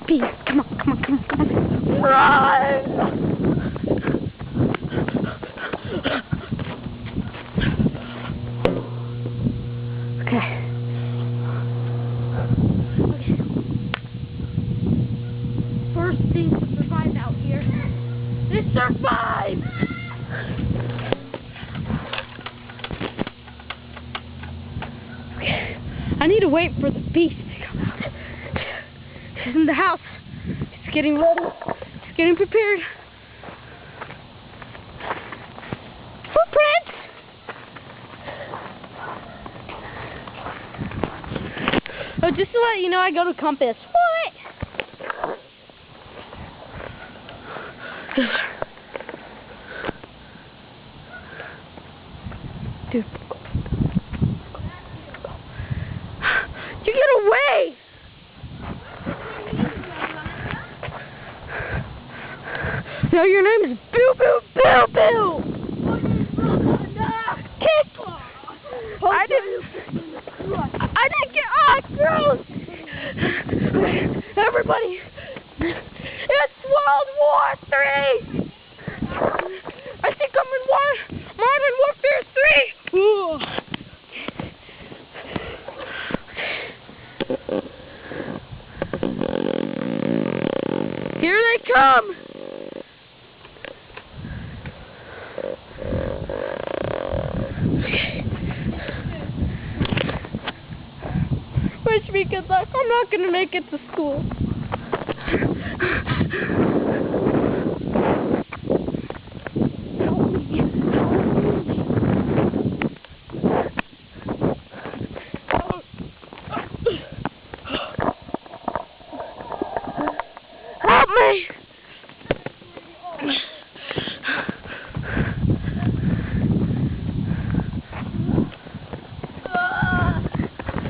Pete, come on, come on, come on, come on. Run! Okay. First thing to survive out here is survive! Okay. I need to wait for the beast to come out. He's in the house. He's getting ready. He's getting prepared. Footprints! Oh, just to let you know, I go to Compass. What? Dude. You get away! No, your name is Boo Boo Boo Boo! Kick! I didn't get gross! Everybody! It's World War III! I think I'm in Modern Warfare 3! Here they come! Wish me good luck. I'm not gonna make it to school. Help me!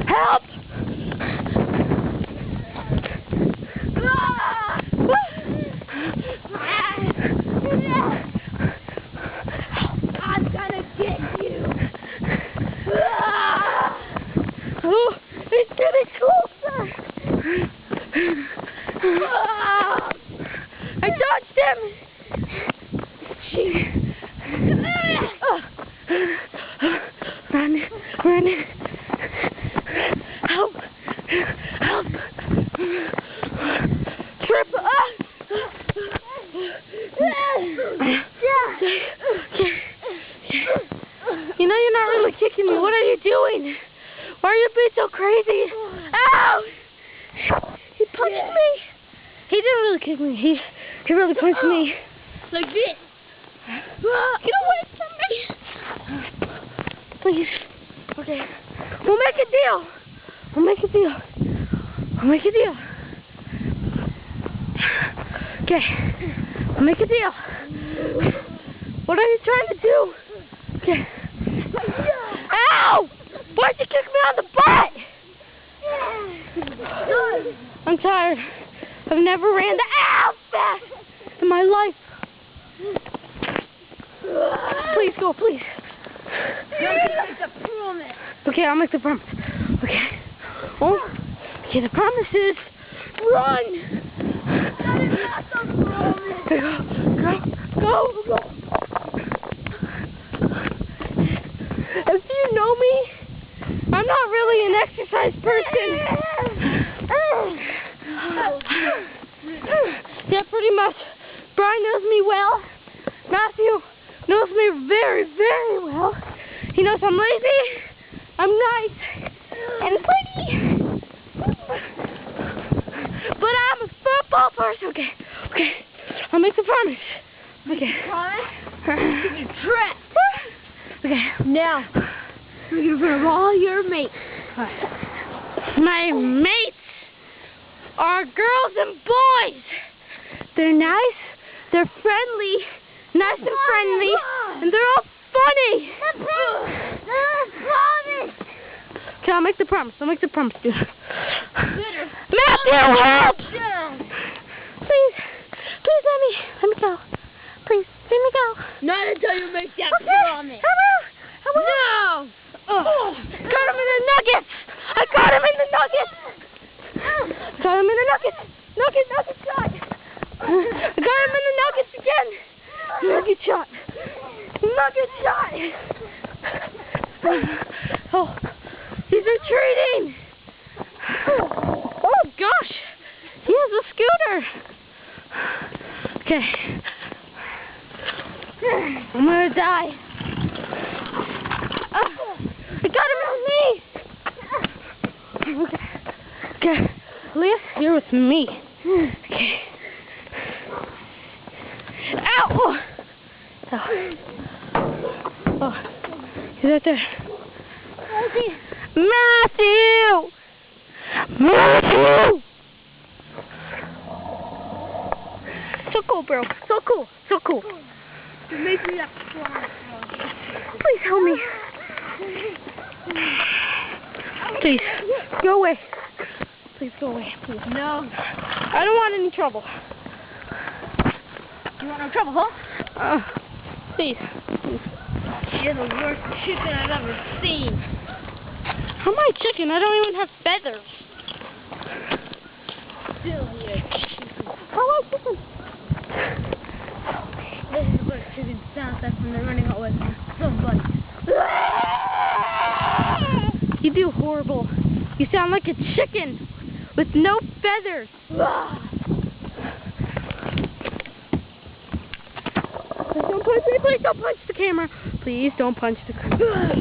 Help! I'm gonna get you! Oh, it's getting closer! I dodged him! Run, run! Help! Help! Trip! You know you're not really kicking me. What are you doing? Why are you being so crazy? Ow! He punched me. He didn't really kick me. He really punched me. Like this. Get away from me. Please. Okay. We'll make a deal. We'll make a deal. We'll make a deal. Okay. We'll make a deal. What are you trying to do? Okay. Ow! Why'd you kick me on the butt? I'm tired. I've never ran the fast in my life. Please go, please. Okay, I'll make the promise. Okay. Oh. Okay, the promise is run. That is not the promise. Go. If you know me, I'm not really an exercise person. Yeah, pretty much. Brian knows me well. Matthew knows me very, very well. He knows I'm lazy, I'm nice, and pretty. But I'm a football person. Okay. I'll make the promise. Okay. Promise? Trap. Okay. Now, you're in front of all your mates. My mates are girls and boys. They're nice, they're friendly, nice and friendly, and they're all funny. Okay, I'll make the promise. Dude. Matthew, help! Please let me go. Please, let me go. Not until you make that promise. I will. No! Got him in the nuggets! I got him in the nuggets! Nugget shot. I got him in the nuggets again. Nugget shot. Nugget shot. Oh, he's retreating. Oh gosh, he has a scooter. Okay, I'm gonna die. I got him on me. Okay, Leah, you're with me. Okay. Ow! Oh. Oh. He's right there. Matthew! Matthew! So cool, bro. So cool. So cool. It makes me that strong. Please help me. Please, go away. Please go away. Please. No. I don't want any trouble. You want no trouble, huh? Please. You're the worst chicken I've ever seen. How am I chicken? I don't even have feathers. Still here. How am I chicken? This is what chicken sounds like when they're running away from somebody. You do horrible. You sound like a chicken with no feathers. Please don't punch me. Please don't punch the camera. Please don't punch the camera.